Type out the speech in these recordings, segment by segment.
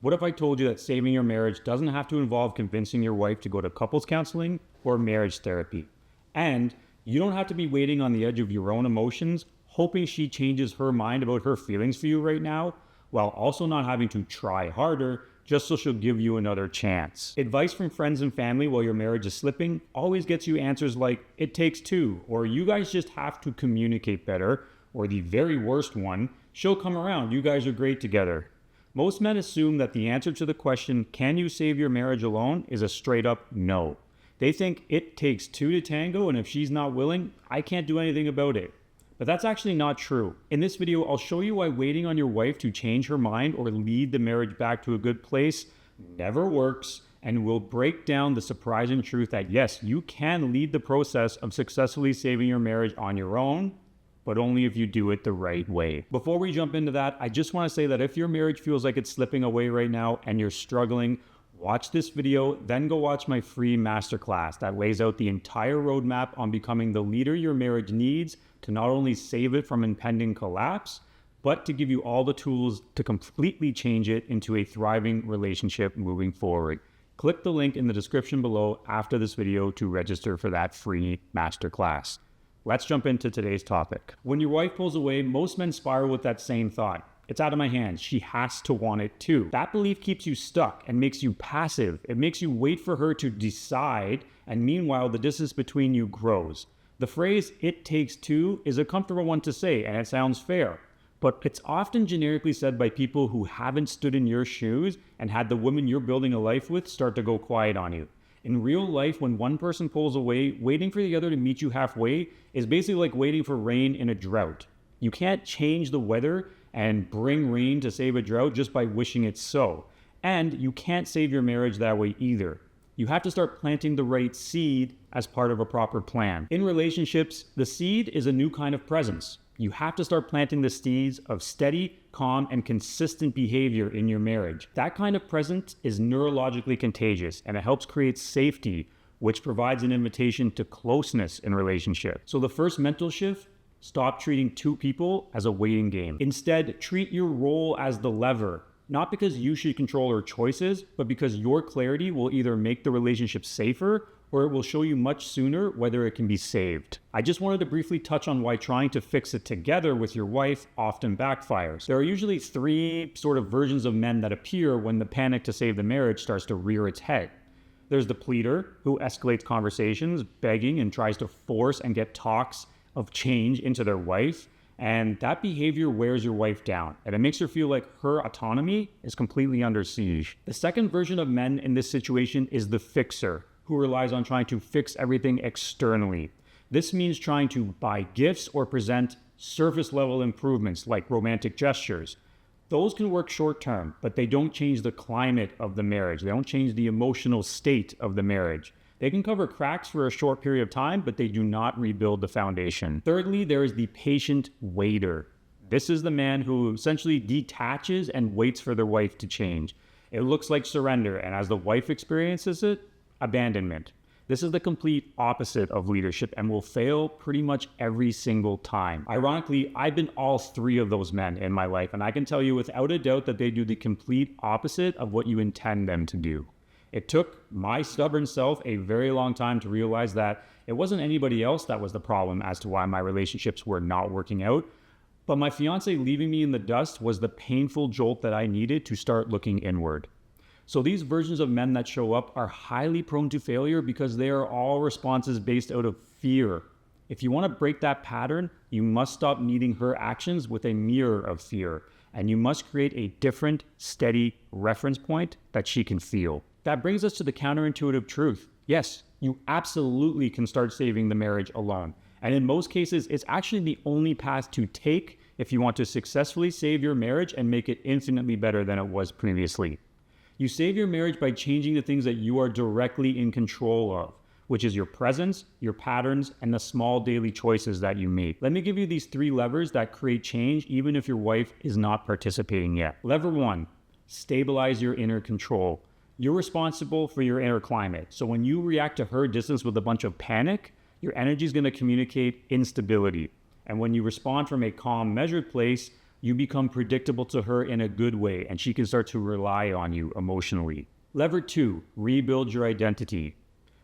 What if I told you that saving your marriage doesn't have to involve convincing your wife to go to couples counseling or marriage therapy? And you don't have to be waiting on the edge of your own emotions, hoping she changes her mind about her feelings for you right now, while also not having to try harder just so she'll give you another chance. Advice from friends and family while your marriage is slipping always gets you answers like, it takes two, or you guys just have to communicate better, or the very worst one, she'll come around, you guys are great together. Most men assume that the answer to the question, can you save your marriage alone, is a straight up no. They think it takes two to tango, and if she's not willing, I can't do anything about it. But that's actually not true. In this video, I'll show you why waiting on your wife to change her mind or lead the marriage back to a good place never works, and we'll break down the surprising truth that yes, you can lead the process of successfully saving your marriage on your own, but only if you do it the right way. Before we jump into that, I just want to say that if your marriage feels like it's slipping away right now and you're struggling, watch this video, then go watch my free masterclass that lays out the entire roadmap on becoming the leader your marriage needs to not only save it from impending collapse, but to give you all the tools to completely change it into a thriving relationship moving forward. Click the link in the description below after this video to register for that free masterclass. Let's jump into today's topic. When your wife pulls away, most men spiral with that same thought. It's out of my hands. She has to want it too. That belief keeps you stuck and makes you passive. It makes you wait for her to decide, and meanwhile, the distance between you grows. The phrase, it takes two, is a comfortable one to say, and it sounds fair. But it's often generically said by people who haven't stood in your shoes and had the woman you're building a life with start to go quiet on you. In real life, when one person pulls away, waiting for the other to meet you halfway is basically like waiting for rain in a drought. You can't change the weather and bring rain to save a drought just by wishing it so. And you can't save your marriage that way either. You have to start planting the right seed as part of a proper plan. In relationships, the seed is a new kind of presence. You have to start planting the seeds of steady, calm, and consistent behavior in your marriage. That kind of presence is neurologically contagious, and it helps create safety, which provides an invitation to closeness in relationships. So the first mental shift, stop treating two people as a waiting game. Instead, treat your role as the lever, not because you should control her choices, but because your clarity will either make the relationship safer or it will show you much sooner whether it can be saved. I just wanted to briefly touch on why trying to fix it together with your wife often backfires. There are usually three sort of versions of men that appear when the panic to save the marriage starts to rear its head. There's the pleader, who escalates conversations, begging and tries to force and get talks of change into their wife. And that behavior wears your wife down, and it makes her feel like her autonomy is completely under siege. The second version of men in this situation is the fixer, who relies on trying to fix everything externally. This means trying to buy gifts or present surface level improvements like romantic gestures. Those can work short term, but they don't change the climate of the marriage. They don't change the emotional state of the marriage. They can cover cracks for a short period of time, but they do not rebuild the foundation. Thirdly, there is the patient waiter. This is the man who essentially detaches and waits for their wife to change. It looks like surrender, and as the wife experiences it, abandonment. This is the complete opposite of leadership and will fail pretty much every single time. Ironically, I've been all three of those men in my life, and I can tell you without a doubt that they do the complete opposite of what you intend them to do. It took my stubborn self a very long time to realize that it wasn't anybody else that was the problem as to why my relationships were not working out, but my fiance leaving me in the dust was the painful jolt that I needed to start looking inward. So these versions of men that show up are highly prone to failure because they are all responses based out of fear. If you want to break that pattern, you must stop meeting her actions with a mirror of fear, and you must create a different, steady reference point that she can feel. That brings us to the counterintuitive truth. Yes, you absolutely can start saving the marriage alone. And in most cases, it's actually the only path to take if you want to successfully save your marriage and make it infinitely better than it was previously. You save your marriage by changing the things that you are directly in control of, which is your presence, your patterns, and the small daily choices that you make. Let me give you these three levers that create change even if your wife is not participating yet. Lever one, stabilize your inner control. You're responsible for your inner climate. So when you react to her distance with a bunch of panic, your energy is going to communicate instability. And when you respond from a calm, measured place, you become predictable to her in a good way, and she can start to rely on you emotionally. Lever 2, rebuild your identity.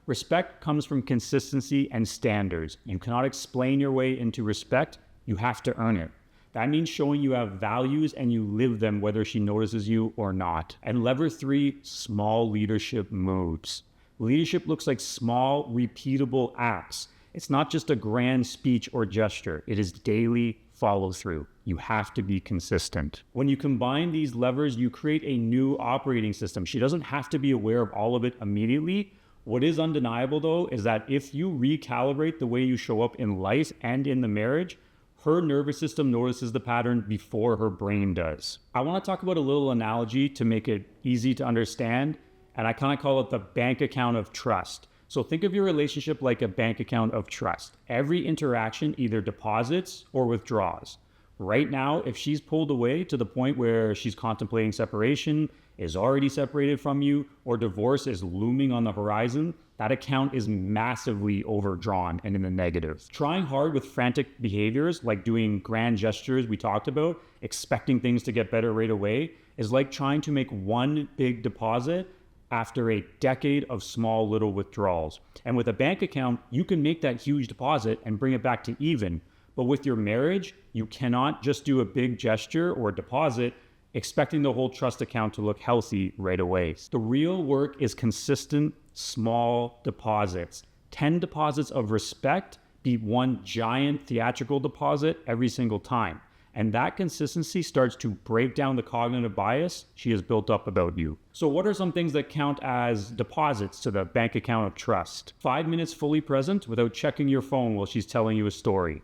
Respect comes from consistency and standards. You cannot explain your way into respect. You have to earn it. That means showing you have values and you live them whether she notices you or not. And lever 3, small leadership moves. Leadership looks like small, repeatable acts. It's not just a grand speech or gesture. It is daily follow through. You have to be consistent. When you combine these levers, you create a new operating system. She doesn't have to be aware of all of it immediately. What is undeniable though is that if you recalibrate the way you show up in life and in the marriage, her nervous system notices the pattern before her brain does. I want to talk about a little analogy to make it easy to understand, and I kind of call it the bank account of trust. So think of your relationship like a bank account of trust. Every interaction either deposits or withdraws. Right now, if she's pulled away to the point where she's contemplating separation, is already separated from you, or divorce is looming on the horizon, that account is massively overdrawn and in the negative. Trying hard with frantic behaviors like doing grand gestures we talked about, expecting things to get better right away, is like trying to make one big deposit after a decade of small little withdrawals. And with a bank account, you can make that huge deposit and bring it back to even. But with your marriage, you cannot just do a big gesture or deposit expecting the whole trust account to look healthy right away. The real work is consistent, small deposits. 10 deposits of respect beat one giant theatrical deposit every single time. And that consistency starts to break down the cognitive bias she has built up about you. So what are some things that count as deposits to the bank account of trust? 5 minutes fully present without checking your phone while she's telling you a story.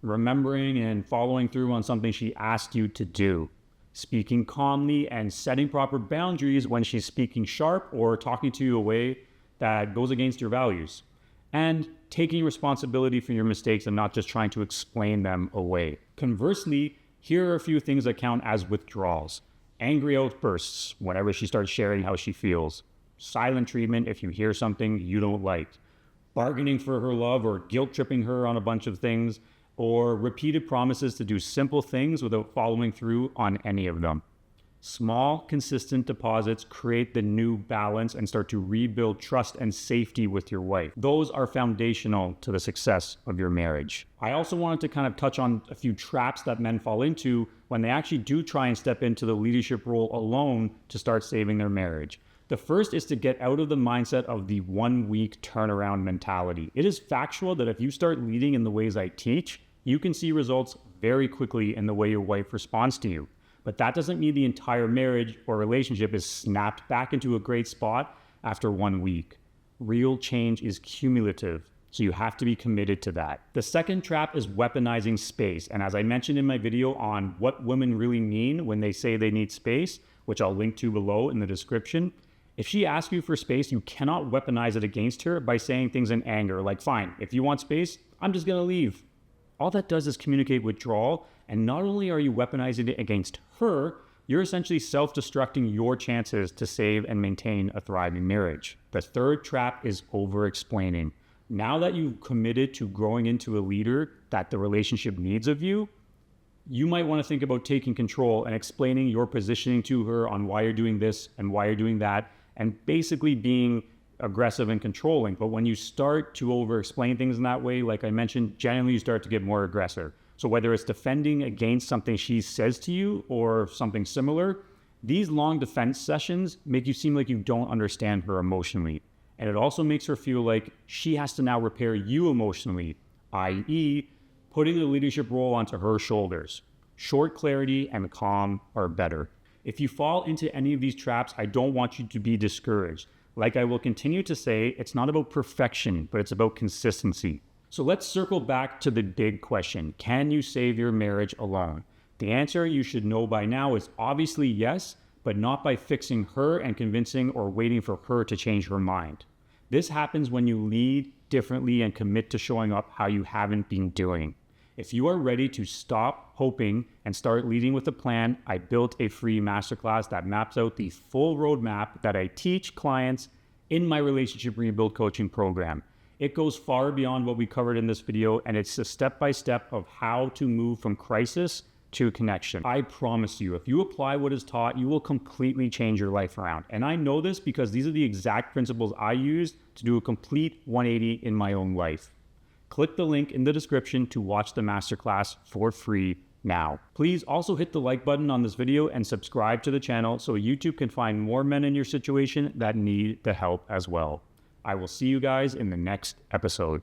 Remembering and following through on something she asked you to do. Speaking calmly and setting proper boundaries when she's speaking sharp or talking to you a way that goes against your values. And taking responsibility for your mistakes and not just trying to explain them away. Conversely, here are a few things that count as withdrawals. Angry outbursts whenever she starts sharing how she feels. Silent treatment if you hear something you don't like. Bargaining for her love or guilt-tripping her on a bunch of things, or repeated promises to do simple things without following through on any of them. Small, consistent deposits create the new balance and start to rebuild trust and safety with your wife. Those are foundational to the success of your marriage. I also wanted to kind of touch on a few traps that men fall into when they actually do try and step into the leadership role alone to start saving their marriage. The first is to get out of the mindset of the 1 week turnaround mentality. It is factual that if you start leading in the ways I teach, you can see results very quickly in the way your wife responds to you. But that doesn't mean the entire marriage or relationship is snapped back into a great spot after 1 week. Real change is cumulative, so you have to be committed to that. The second trap is weaponizing space. And as I mentioned in my video on what women really mean when they say they need space, which I'll link to below in the description, if she asks you for space, you cannot weaponize it against her by saying things in anger, like, fine, if you want space, I'm just gonna leave. All that does is communicate withdrawal, and not only are you weaponizing it against her, you're essentially self-destructing your chances to save and maintain a thriving marriage. The third trap is over-explaining. Now that you've committed to growing into a leader that the relationship needs of you, you might want to think about taking control and explaining your positioning to her on why you're doing this and why you're doing that, and basically being aggressive and controlling. But when you start to over-explain things in that way, like I mentioned, generally you start to get more aggressive. So whether it's defending against something she says to you or something similar, these long defense sessions make you seem like you don't understand her emotionally. And it also makes her feel like she has to now repair you emotionally, i.e., putting the leadership role onto her shoulders. Short clarity and calm are better. If you fall into any of these traps, I don't want you to be discouraged. Like I will continue to say, it's not about perfection, but it's about consistency. So let's circle back to the big question. Can you save your marriage alone? The answer you should know by now is obviously yes, but not by fixing her and convincing or waiting for her to change her mind. This happens when you lead differently and commit to showing up how you haven't been doing. If you are ready to stop hoping and start leading with a plan, I built a free masterclass that maps out the full roadmap that I teach clients in my relationship rebuild coaching program. It goes far beyond what we covered in this video, and it's a step-by-step of how to move from crisis to connection. I promise you, if you apply what is taught, you will completely change your life around. And I know this because these are the exact principles I used to do a complete 180 in my own life. Click the link in the description to watch the masterclass for free now. Please also hit the like button on this video and subscribe to the channel so YouTube can find more men in your situation that need the help as well. I will see you guys in the next episode.